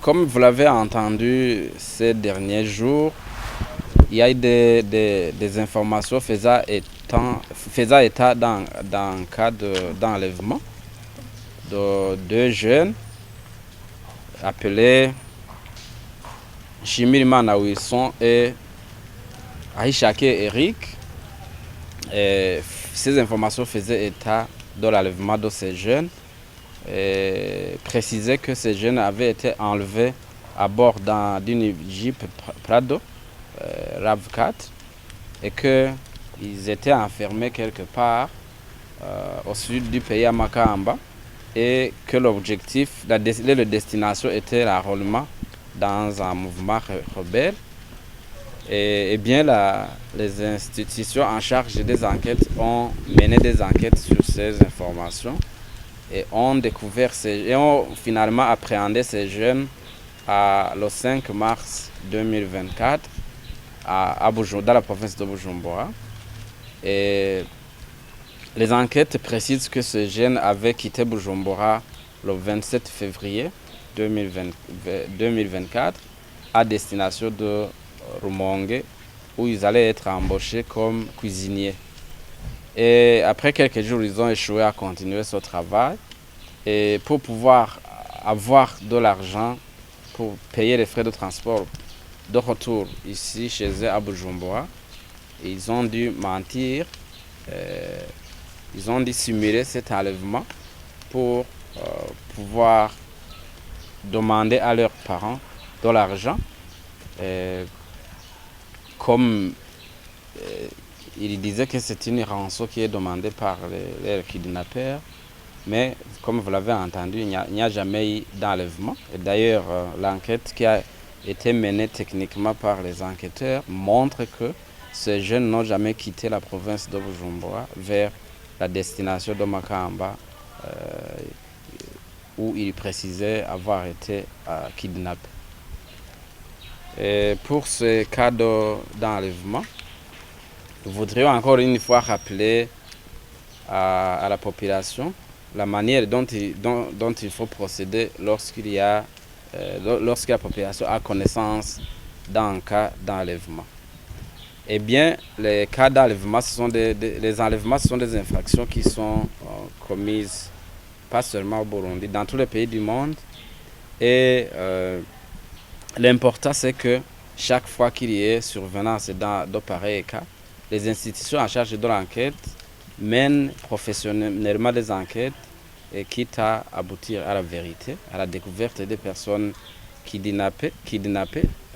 Comme vous l'avez entendu ces derniers jours, il y a eu des informations faisant état dans un cas d'enlèvement de deux jeunes appelés Shimirimana Wilson et Aishake Eric. Et ces informations faisaient état de l'enlèvement de ces jeunes et précisaient que ces jeunes avaient été enlevés à bord d'une Jeep Prado RAV4 et qu'ils étaient enfermés quelque part au sud du pays à Makamba et que l'objectif, la destination était l'enrôlement dans un mouvement rebelle. Et bien les institutions en charge des enquêtes ont mené des enquêtes sur ces informations et ont finalement appréhendé ces jeunes le 5 mars 2024 dans la province de Bujumbura. Et les enquêtes précisent que ces jeunes avaient quitté Bujumbura le 27 février 2024 à destination de Rumonge, où ils allaient être embauchés comme cuisiniers. Et après quelques jours, ils ont échoué à continuer ce travail. Et pour pouvoir avoir de l'argent pour payer les frais de transport de retour ici chez eux à Bujumbura, ils ont dû mentir, ils ont dû simuler cet enlèvement pour pouvoir demander à leurs parents de l'argent. Comme il disait que c'est une rançon qui est demandée par les kidnappeurs, mais comme vous l'avez entendu, il n'y a jamais eu d'enlèvement. Et d'ailleurs, l'enquête qui a été menée techniquement par les enquêteurs montre que ces jeunes n'ont jamais quitté la province de Bujumbura vers la destination de Makamba, où ils précisaient avoir été kidnappés. Et pour ce cas d'enlèvement, nous voudrions encore une fois rappeler à la population la manière dont il faut procéder lorsque la population a connaissance d'un cas d'enlèvement. Eh bien, les cas d'enlèvement, les enlèvements, ce sont des infractions qui sont commises pas seulement au Burundi, dans tous les pays du monde. Et l'important, c'est que chaque fois qu'il y ait survenance dans de pareils cas, les institutions en charge de l'enquête mènent professionnellement des enquêtes et quitte à aboutir à la vérité, à la découverte des personnes kidnappées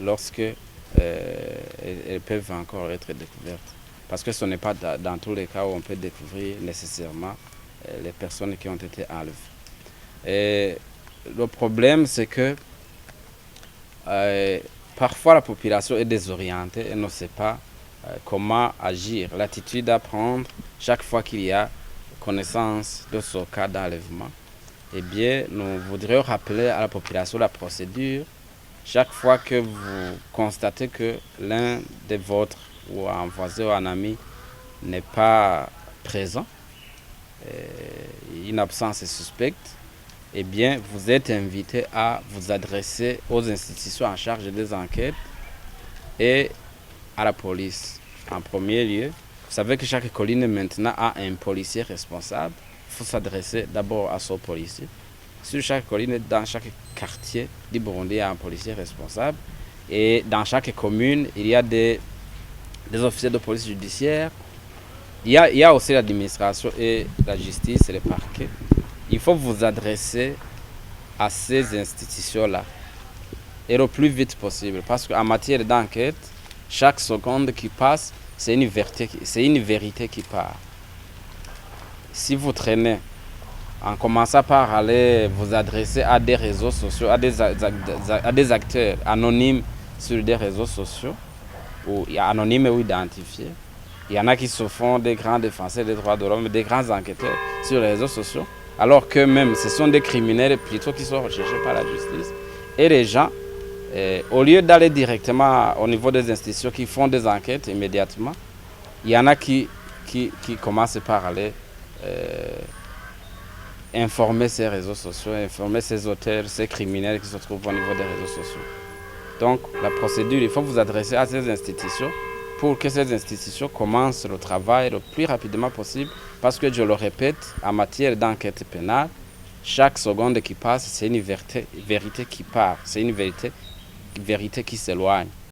lorsque elles peuvent encore être découvertes. Parce que ce n'est pas dans tous les cas où on peut découvrir nécessairement les personnes qui ont été enlevées. Et le problème, c'est que parfois la population est désorientée et ne sait pas comment agir. L'attitude à prendre chaque fois qu'il y a connaissance de ce cas d'enlèvement. Eh bien, nous voudrions rappeler à la population la procédure. Chaque fois que vous constatez que l'un des vôtres ou un voisin ou un ami n'est pas présent, une absence est suspecte, eh bien, vous êtes invité à vous adresser aux institutions en charge des enquêtes et à la police. En premier lieu, vous savez que chaque colline maintenant a un policier responsable. Il faut s'adresser d'abord à ce policier. Sur chaque colline, dans chaque quartier du Burundi, il y a un policier responsable. Et dans chaque commune, il y a des officiers de police judiciaire. Il y a aussi l'administration et la justice et les parquets. Il faut vous adresser à ces institutions-là et le plus vite possible. Parce qu'en matière d'enquête, chaque seconde qui passe, c'est une vérité qui part. Si vous traînez, en commençant par aller vous adresser à des réseaux sociaux, à des acteurs anonymes sur des réseaux sociaux, ou anonymes ou identifiés, il y en a qui se font des grands défenseurs des droits de l'homme, des grands enquêteurs sur les réseaux sociaux, alors que même ce sont des criminels plutôt qui sont recherchés par la justice. Et les gens, au lieu d'aller directement au niveau des institutions qui font des enquêtes immédiatement, il y en a qui commencent par aller informer ces réseaux sociaux, informer ces auteurs, ces criminels qui se trouvent au niveau des réseaux sociaux. Donc la procédure, il faut vous adresser à ces institutions pour que ces institutions commencent le travail le plus rapidement possible parce que, je le répète, en matière d'enquête pénale, chaque seconde qui passe, c'est une vérité qui part, c'est une vérité qui s'éloigne.